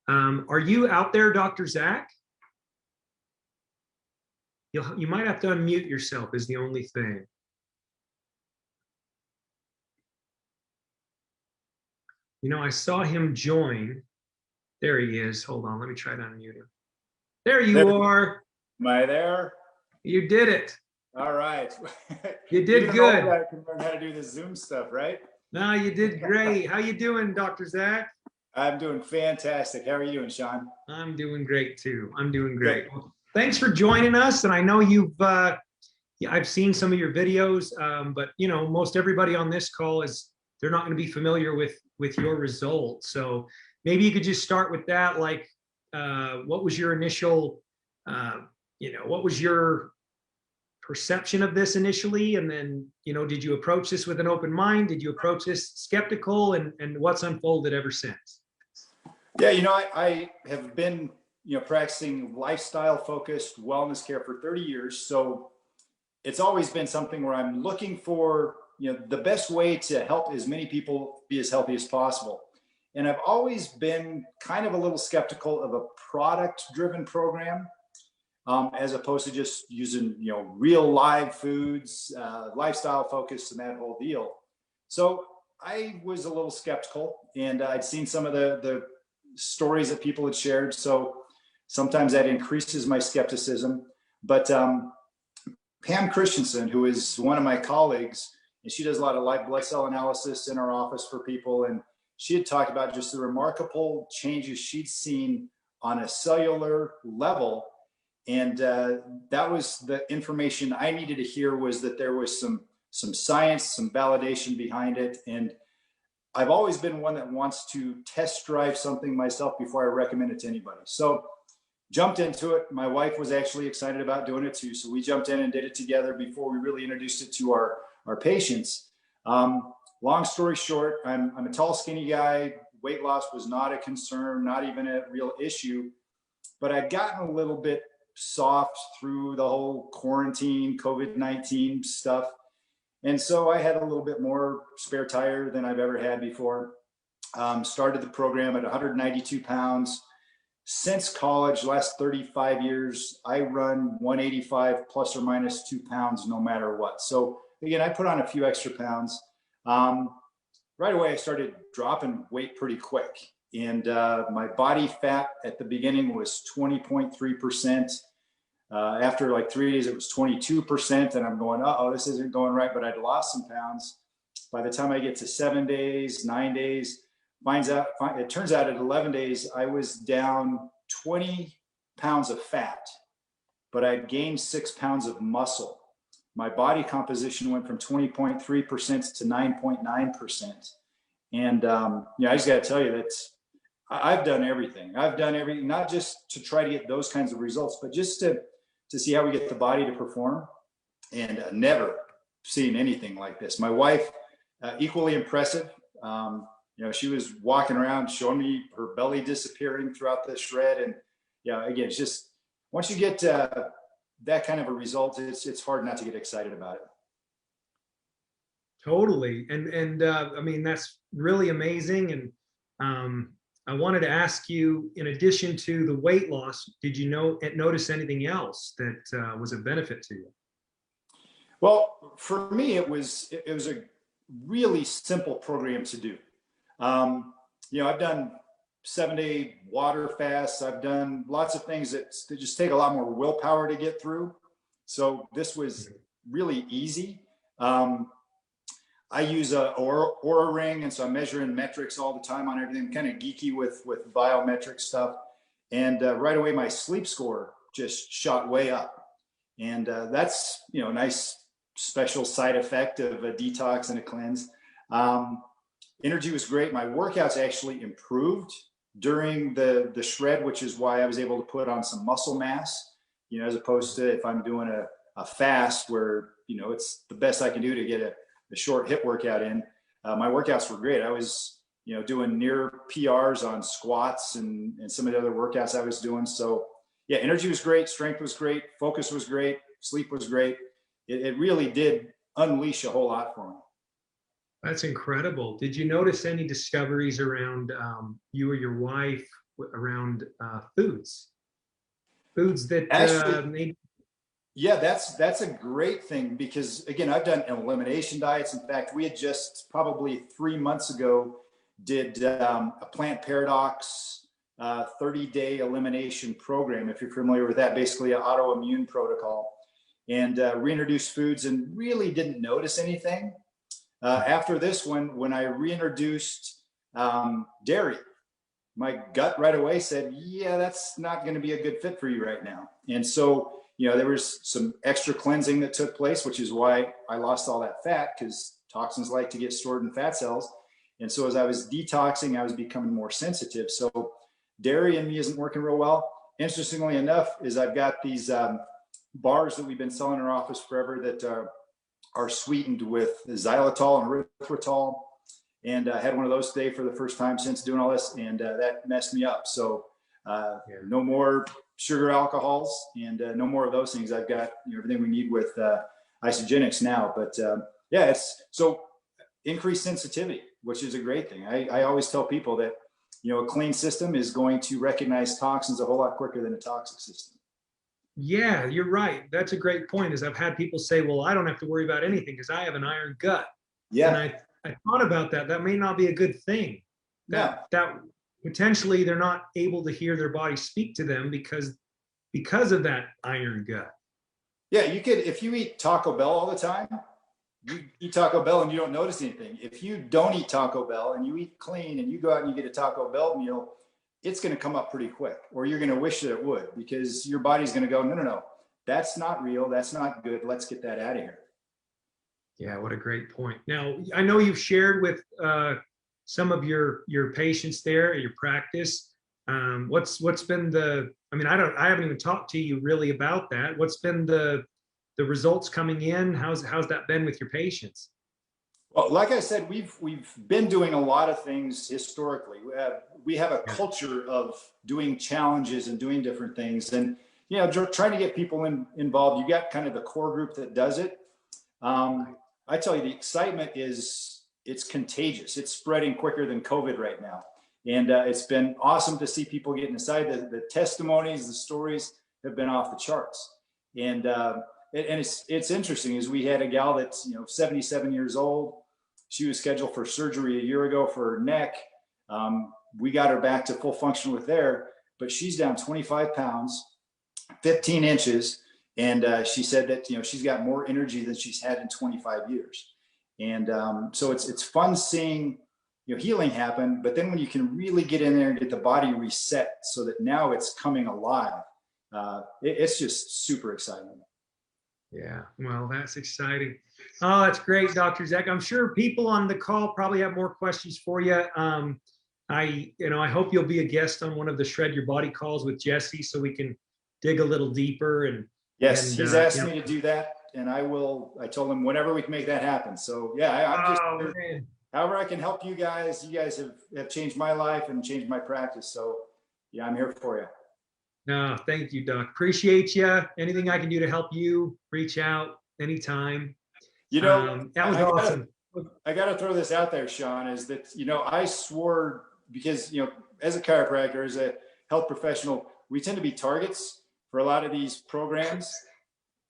Are you out there, Dr. Zack? You might have to unmute yourself is the only thing. You know, I saw him join. There he is. Hold on, let me try to unmute him. There you are. Am I there? You did it. All right. You did good. I can learn how to do this Zoom stuff, right? No, you did great. How you doing, Dr. Zack? I'm doing fantastic. How are you doing, Sean? I'm doing great too. I'm doing great. Well, thanks for joining us. And I know you've, I've seen some of your videos, but you know, most everybody on this call they're not going to be familiar with your results. So maybe you could just start with that. Like, what was your initial, what was your perception of this initially? And then, did you approach this with an open mind? Did you approach this skeptical, and what's unfolded ever since? Yeah, I have been, practicing lifestyle-focused wellness care for 30 years. So it's always been something where I'm looking for, the best way to help as many people be as healthy as possible. And I've always been kind of a little skeptical of a product-driven program, as opposed to just using, real live foods, lifestyle-focused and that whole deal. So I was a little skeptical, and I'd seen some of the stories that people had shared. So sometimes that increases my skepticism. But Pam Christensen, who is one of my colleagues, and she does a lot of live blood cell analysis in our office for people. And she had talked about just the remarkable changes she'd seen on a cellular level. And that was the information I needed to hear, was that there was some science, some validation behind it. And I've always been one that wants to test drive something myself before I recommend it to anybody. So jumped into it. My wife was actually excited about doing it too. So we jumped in and did it together before we really introduced it to our patients. Long story short, I'm a tall, skinny guy. Weight loss was not a concern, not even a real issue. But I'd gotten a little bit soft through the whole quarantine, COVID-19 stuff. And so I had a little bit more spare tire than I've ever had before. Started the program at 192 pounds. Since college, last 35 years, I run 185 plus or minus 2 pounds no matter what. So again, I put on a few extra pounds. Right away, I started dropping weight pretty quick. And my body fat at the beginning was 20.3%. After like 3 days, it was 22%. And I'm going, uh-oh, this isn't going right. But I'd lost some pounds. By the time I get to 7 days, 9 days, it turns out at 11 days, I was down 20 pounds of fat, but I'd gained 6 pounds of muscle. My body composition went from 20.3% to 9.9%. And, I just got to tell you that I've done everything. Not just to try to get those kinds of results, but just to see how we get the body to perform, and never seen anything like this. My wife, equally impressive. She was walking around showing me her belly disappearing throughout the shred. And again, it's just, once you get that kind of a result, it's hard not to get excited about it. Totally. And I mean, that's really amazing. And I wanted to ask you, in addition to the weight loss, did you notice anything else that was a benefit to you? Well, for me, it was a really simple program to do. I've done 7-day water fasts. I've done lots of things that just take a lot more willpower to get through. So this was really easy. I use a Oura ring, and so I'm measuring metrics all the time on everything. I'm kind of geeky with biometric stuff. And right away, my sleep score just shot way up. And that's, a nice special side effect of a detox and a cleanse. Energy was great. My workouts actually improved during the shred, which is why I was able to put on some muscle mass, as opposed to if I'm doing a fast where, it's the best I can do to get a short hit workout in. My workouts were great. I was, doing near PRs on squats and some of the other workouts I was doing. So yeah, energy was great. Strength was great. Focus was great. Sleep was great. It really did unleash a whole lot for me. That's incredible. Did you notice any discoveries around you or your wife around foods that Actually, maybe. yeah, that's a great thing, because again, I've done elimination diets. In fact, we had just probably 3 months ago did a plant paradox 30-day elimination program. If you're familiar with that, basically an autoimmune protocol, and reintroduced foods and really didn't notice anything. After this one, when I reintroduced dairy, my gut right away said, yeah, that's not going to be a good fit for you right now. And so, there was some extra cleansing that took place, which is why I lost all that fat, because toxins like to get stored in fat cells. And so as I was detoxing, I was becoming more sensitive. So dairy in me isn't working real well. Interestingly enough, is I've got these bars that we've been selling in our office forever that are sweetened with xylitol and erythritol. And I had one of those today for the first time since doing all this, and that messed me up. So no more sugar alcohols, and no more of those things. I've got everything we need with isogenics now. But yeah, it's so increased sensitivity, which is a great thing. I always tell people that a clean system is going to recognize toxins a whole lot quicker than a toxic system. Yeah, you're right. That's a great point. Is I've had people say, well, I don't have to worry about anything because I have an iron gut. Yeah. And I thought about that. That may not be a good thing. That potentially they're not able to hear their body speak to them because of that iron gut. Yeah, you could, if you eat Taco Bell all the time, you eat Taco Bell and you don't notice anything. If you don't eat Taco Bell and you eat clean and you go out and you get a Taco Bell meal, it's going to come up pretty quick, or you're going to wish that it would, because your body's going to go, no, that's not real. That's not good. Let's get that out of here. Yeah, what a great point. Now, I know you've shared with some of your patients there at your practice. What's been I haven't even talked to you really about that. What's been the results coming in? How's that been with your patients? Well, like I said, we've been doing a lot of things historically. We have a culture of doing challenges and doing different things, and trying to get people involved. You got kind of the core group that does it. I tell you, the excitement it's contagious. It's spreading quicker than COVID right now. And it's been awesome to see people getting inside. The testimonies, the stories have been off the charts. And it's interesting, is we had a gal that's 77 years old. She was scheduled for surgery a year ago for her neck. We got her back to full function with there, but she's down 25 pounds, 15 inches. And she said that she's got more energy than she's had in 25 years. And so it's fun seeing healing happen. But then when you can really get in there and get the body reset so that now it's coming alive, it's just super exciting. Yeah, well, that's exciting. Oh, that's great, Dr. Zack. I'm sure people on the call probably have more questions for you. I hope you'll be a guest on one of the Shred Your Body calls with Jesse, so we can dig a little deeper. And yes, he's asked me to do that, and I will. I told him whenever we can make that happen. So yeah, I'm just however I can help you guys. You guys have changed my life and changed my practice. So yeah, I'm here for you. No, thank you, Doc. Appreciate you. Anything I can do to help you, reach out anytime. That was awesome. I got to throw this out there, Sean, is that, I swore, because, as a chiropractor, as a health professional, we tend to be targets for a lot of these programs.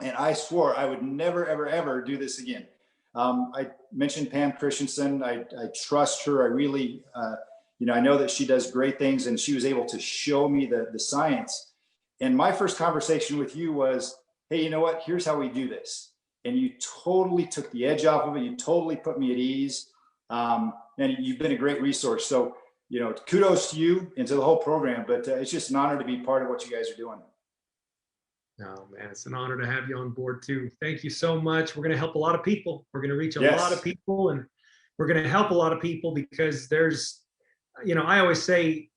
And I swore I would never, ever, ever do this again. I mentioned Pam Christensen. I trust her. I really, I know that she does great things, and she was able to show me the science. And my first conversation with you was, hey, you know what? Here's how we do this. And you totally took the edge off of it. You totally put me at ease. And you've been a great resource. So, kudos to you and to the whole program, but it's just an honor to be part of what you guys are doing. No, man, it's an honor to have you on board too. Thank you so much. We're going to help a lot of people. We're going to reach a lot of people, and we're going to help a lot of people, because there's, I always say,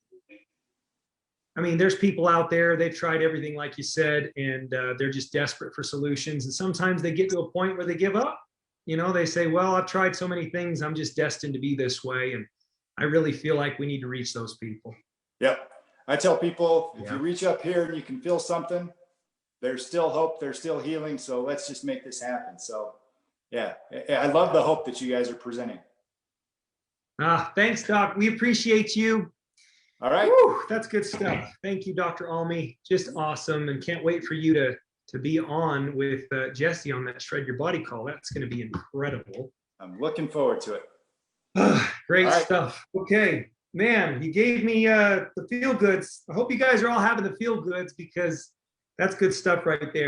there's people out there, they've tried everything, like you said, and they're just desperate for solutions. And sometimes they get to a point where they give up. They say, well, I've tried so many things, I'm just destined to be this way. And I really feel like we need to reach those people. Yep. I tell people, if you reach up here and you can feel something, there's still hope, there's still healing. So let's just make this happen. So yeah, I love the hope that you guys are presenting. Thanks, Doc. We appreciate you. All right. Woo, that's good stuff. Thank you, Dr. Alme. Just awesome. And can't wait for you to be on with Jesse on that Shred Your Body call. That's going to be incredible. I'm looking forward to it. Great stuff. Okay, man, you gave me the feel goods. I hope you guys are all having the feel goods, because that's good stuff right there.